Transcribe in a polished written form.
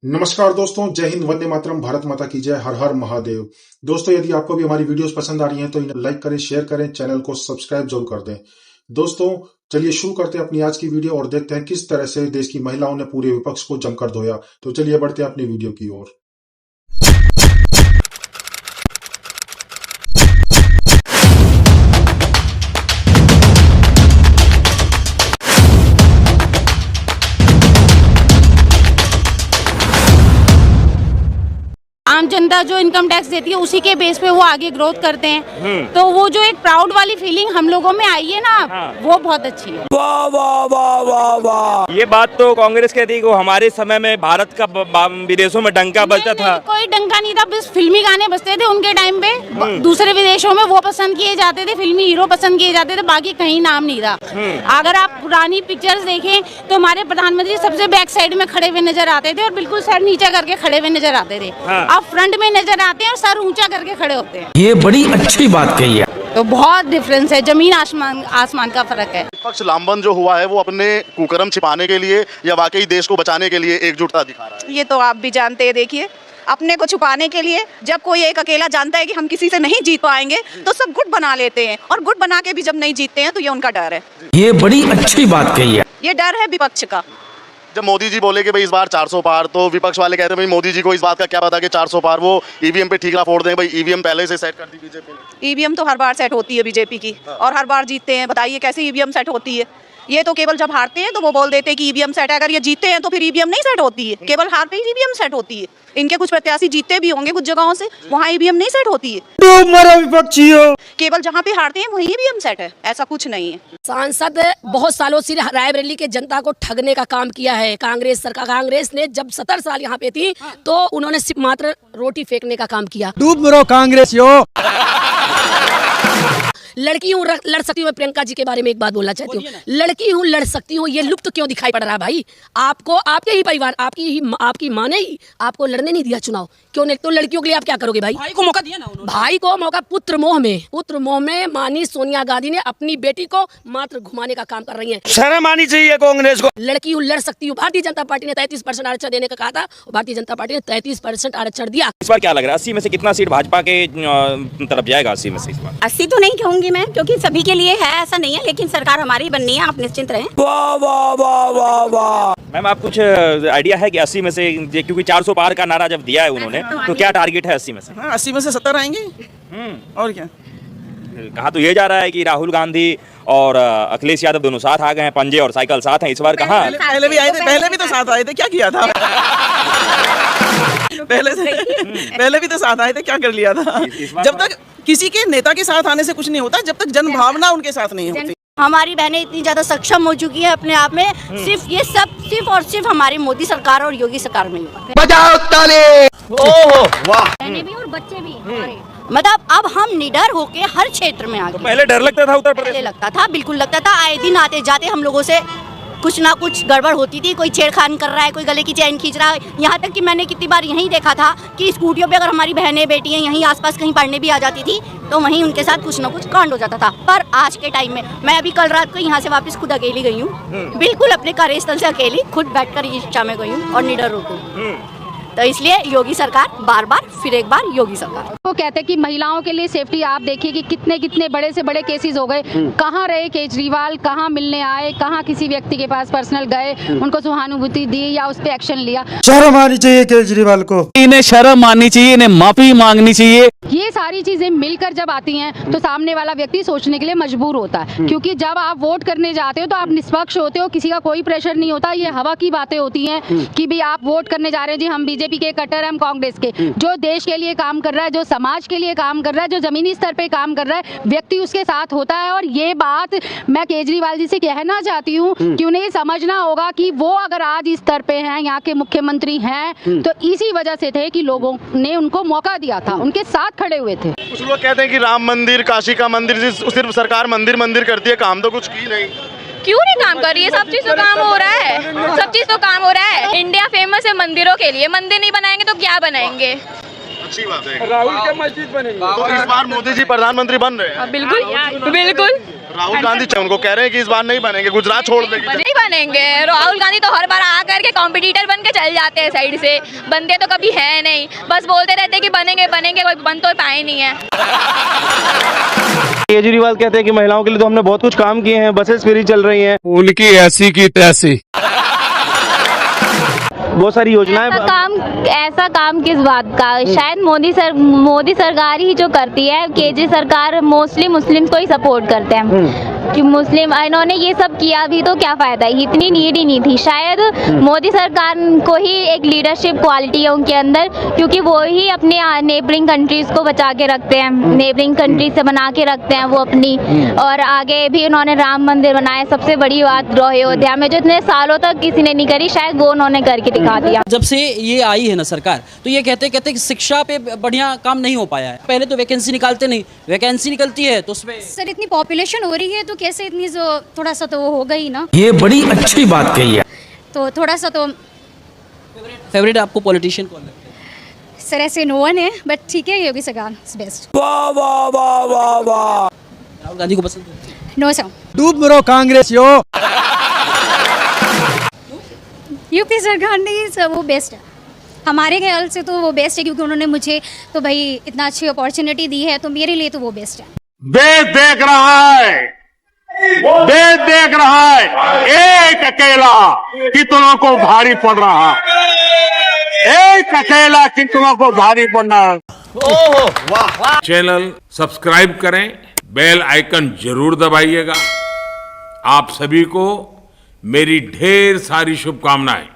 नमस्कार दोस्तों, जय हिंद, वंदे मातरम, भारत माता की जय, हर हर महादेव। दोस्तों, यदि आपको भी हमारी वीडियोस पसंद आ रही हैं तो इन्हें लाइक करें, शेयर करें, चैनल को सब्सक्राइब जरूर कर दें। दोस्तों, चलिए शुरू करते हैं अपनी आज की वीडियो और देखते हैं किस तरह से देश की महिलाओं ने पूरे विपक्ष को जमकर धोया। तो चलिए बढ़ते हैं अपनी वीडियो की ओर। आम जनता जो इनकम टैक्स देती है उसी के बेस पे वो आगे ग्रोथ करते हैं। तो वो जो एक प्राउड वाली फीलिंग हम लोगों में आई है ना, वो बहुत अच्छी है। वाह वाह वाह वाह वाह। ये बात तो कांग्रेस कहती है, हमारे समय में भारत का विदेशों में डंका बजता था। कोई डंका नहीं था, बस फिल्मी गाने बजते थे उनके टाइम पे। दूसरे विदेशों में वो पसंद किए जाते थे, फिल्मी हीरो पसंद किए जाते थे, बाकी कहीं नाम नहीं था। अगर आप पुरानी पिक्चर्स देखें तो हमारे प्रधानमंत्री सबसे बैक साइड में खड़े हुए नजर आते थे और बिल्कुल सर नीचे करके खड़े हुए नजर आते थे। अब फ्रंट में नजर आते हैं और सर ऊंचा करके खड़े होते हैं। ये बड़ी अच्छी बात कही है। तो बहुत डिफरेंस है, जमीन आसमान का फर्क है। विपक्ष लामबंद जो हुआ है वो अपने कुकर्म छिपाने के लिए या वाकई देश को बचाने के लिए एकजुटता दिखा रहा है? ये तो आप भी जानते हैं। देखिए, अपने को छुपाने के लिए जब कोई एक अकेला जानता है कि हम किसी से नहीं जीत पाएंगे तो सब गुट बना लेते हैं, और गुट बना के भी जब नहीं जीतते हैं तो ये उनका डर है। ये बड़ी अच्छी बात कही है। ये डर है विपक्ष का। जब मोदी जी बोले कि भाई इस बार 400 पार, तो विपक्ष वाले कहते हैं भाई मोदी जी को इस बात का क्या पता कि 400 पार, वो ईवीएम पे ठीकरा फोड़ दें। भाई ईवीएम पहले से सेट कर दी बीजेपी। ईवीएम तो हर बार सेट होती है बीजेपी की, और हर बार जीतते हैं। बताइए कैसे ईवीएम सेट होती है? ये तो केवल जब हारते हैं तो वो बोल देते हैं कि ईवीएम सेट है, अगर ये जीतते हैं तो फिर ईवीएम नहीं सेट होती है। केवल हार पे ही ईवीएम सेट होती है। इनके कुछ प्रत्याशी जीतते भी होंगे कुछ जगहों से, वहाँ ईवीएम नहीं सेट होती है। केवल जहाँ पे हारते हैं वहीं ईवीएम सेट है, ऐसा कुछ नहीं है। सांसद बहुत सालों से रायबरेली के जनता को ठगने का काम किया है कांग्रेस सरकार। कांग्रेस ने जब 70 साल यहाँ पे थी तो उन्होंने सिर्फ मात्र रोटी फेंकने का काम किया। डूब मरो कांग्रेस यो। लड़की हूँ लड़ सकती हूँ। मैं प्रियंका जी के बारे में एक बात बोलना चाहती हूँ। लड़की हूँ लड़ सकती हूँ, ये लुप्त क्यों दिखाई पड़ रहा है भाई? आपको आपके ही परिवार, आपकी माँ ने ही आपको लड़ने नहीं दिया चुनाव, क्यों नहीं? तो लड़कियों के लिए आप क्या करोगे भाई? भाई को मौका दिया ना उन्होंने। भाई को मौका। पुत्र मोह में माननीय सोनिया गांधी ने अपनी बेटी को मात्र घुमाने का काम कर रही है। शर्म आनी चाहिए कांग्रेस को। लड़की हूँ लड़ सकती हूँ। भारतीय जनता पार्टी ने 33% आरक्षण देने का कहा था, भारतीय जनता पार्टी ने 33% आरक्षण दिया। इस बार क्या लग रहा है, 80 में से कितना सीट भाजपा के तरफ जाएगा? 80 में से इस बार 80 तो नहीं कहूंगी मैं, क्योंकि सभी के लिए है ऐसा नहीं है, लेकिन सरकार हमारी बननी है, आप निश्चिंत रहें। वाह वाह वाह वाह वाह। मैम, आप कुछ आइडिया है कि 80 में से, क्योंकि 400 पार का नारा जब दिया है उन्होंने, तो क्या टारगेट है 80 में से? 80 में से 70 आएंगे। और क्या कहा तो ये जा रहा है कि राहुल गांधी और अखिलेश यादव दोनों साथ आ गए हैं, पंजे और साइकिल साथ हैं। इस बार कहाँ? पहले भी आए थे, पहले भी तो साथ आए थे, क्या किया था? पहले भी तो साथ आए थे, क्या कर लिया था? जब तक किसी के नेता के साथ आने से कुछ नहीं होता, जब तक जन भावना उनके साथ नहीं होती। हमारी बहनें इतनी ज्यादा सक्षम हो चुकी है अपने आप में, सिर्फ ये सब सिर्फ और सिर्फ हमारी मोदी सरकार और योगी सरकार में ही। बजाओ ताली। ओह वाह। बहनें भी और बच्चे भी मतलब अब हम निडर होके हर क्षेत्र में आ गए। पहले डर लगता था उत्तर प्रदेश? पहले लगता था, बिल्कुल लगता था। आए दिन आते जाते हम लोगों से कुछ ना कुछ गड़बड़ होती थी। कोई छेड़खानी कर रहा है, कोई गले की चैन खींच रहा है। यहाँ तक कि मैंने कितनी बार यही देखा था कि स्कूटियों पे अगर हमारी बहनें बेटियाँ यहीं आसपास कहीं पढ़ने भी आ जाती थी तो वहीं उनके साथ कुछ ना कुछ कांड हो जाता था। पर आज के टाइम में, मैं अभी कल रात को यहाँ से वापस खुद अकेली गई हूँ, बिल्कुल अपने कार्यस्थल से अकेली खुद बैठकर रिक्शा में गई हूँ और निडर हो गई। तो इसलिए योगी सरकार बार बार, फिर एक बार योगी सरकार। वो कहते हैं कि महिलाओं के लिए सेफ्टी, आप देखिए कि कितने बड़े से बड़े केसेस हो गए। कहाँ रहे केजरीवाल, कहाँ मिलने आए, कहाँ किसी व्यक्ति के पास पर्सनल गए, उनको सहानुभूति दी या उस पर एक्शन लिया? शर्म आनी चाहिए केजरीवाल को। इन्हें शर्म आनी चाहिए, इन्हें माफी मांगनी चाहिए। ये सारी चीजें मिलकर जब आती हैं तो सामने वाला व्यक्ति सोचने के लिए मजबूर होता है, क्योंकि जब आप वोट करने जाते हो तो आप निष्पक्ष होते हो, किसी का कोई प्रेशर नहीं होता। ये हवा की बातें होती हैं कि भी आप वोट करने जा रहे हैं, जी हम बीजेपी के कट्टर, हम कांग्रेस के। जो देश के लिए काम कर रहा है, जो समाज के लिए काम कर रहा है, जो जमीनी स्तर पे काम कर रहा है, व्यक्ति उसके साथ होता है। और ये बात मैं केजरीवाल जी से कहना चाहती हूँ कि उन्हें ये समझना होगा कि वो अगर आज इस स्तर पे हैं, यहाँ के मुख्यमंत्री हैं, तो इसी वजह से थे कि लोगों ने उनको मौका दिया था, उनके साथ खड़े हुए थे। कुछ लोग कहते हैं कि राम मंदिर, काशी का मंदिर, सिर्फ सरकार मंदिर करती है, काम तो कुछ की नहीं। क्यों नहीं काम कर रही है? सब चीज तो काम हो रहा है, सब चीज तो काम हो रहा है। इंडिया फेमस है मंदिरों के लिए, मंदिर नहीं बनाएंगे तो क्या बनाएंगे? अच्छी बात है। राहुल के मस्जिद बनेंगे तो इस बार मोदी जी प्रधानमंत्री बन रहे हैं। बिल्कुल बिल्कुल। राहुल गांधी उनको कह रहे हैं कि इस बार नहीं बनेंगे, गुजरात छोड़ देंगे। नहीं बनेंगे। राहुल गांधी तो हर बार आकर के कॉम्पिटिटर बन के चल जाते हैं साइड से, बनते तो कभी है नहीं, बस बोलते रहते कि बनेंगे बनेंगे, कोई बन तो पाए नहीं है। केजरीवाल कहते हैं कि महिलाओं के लिए तो हमने बहुत कुछ काम किए हैं, बसेस फ्री चल रही हैं, उनकी ऐसी की तैसी। बहुत सारी योजनाएं। ऐसा काम किस बात का? शायद मोदी सरकार ही जो करती है। केजरी सरकार मोस्टली मुस्लिम को ही सपोर्ट करते हैं कि मुस्लिम, इन्होंने ये सब किया भी तो क्या फायदा है, इतनी नीड ही नहीं थी। शायद मोदी सरकार को ही एक लीडरशिप क्वालिटी है उनके अंदर, क्योंकि वो ही अपने नेबरिंग कंट्रीज को बचा के रखते हैं, नेबरिंग कंट्रीज से बना के रखते हैं वो अपनी। और आगे भी उन्होंने राम मंदिर बनाया, सबसे बड़ी बात अयोध्या में जो इतने सालों तक किसी ने नहीं करी, शायद वो उन्होंने करके दिखा दिया। जब से ये आई है ना सरकार, तो ये कहते कि शिक्षा पे बढ़िया काम नहीं हो पाया है। पहले तो वैकेंसी निकालते नहीं, वैकेंसी निकलती है तो उसमें सर इतनी पॉपुलेशन हो रही है तो कैसे इतनी जो थोड़ा सा तो वो हो गई ना। ये बड़ी अच्छी बात कही है। तो थोड़ा सा तो फेवरेट आपको पॉलिटिशियन कौन लगता है? सर ऐसे नो वन है, बट ठीक है, योगी सरकार इज बेस्ट। वाह वाह वाह वाह वाह। राहुल गांधी को पसंद है? No sir. डूब मरो कांग्रेस यो। यूपी सरकार नहीं सर, वो बेस्ट है हमारे ख्याल से, तो वो बेस्ट है क्योंकि उन्होंने मुझे तो भाई इतना अच्छी अपॉर्चुनिटी दी है, तो मेरे लिए तो वो बेस्ट है। देश देख रहा है, देश देख रहा है, एक अकेला कितनों को भारी पड़ रहा, एक अकेला कितनों को भारी पड़ना। चैनल सब्सक्राइब करें, बेल आइकन जरूर दबाइएगा। आप सभी को मेरी ढेर सारी शुभकामनाएं।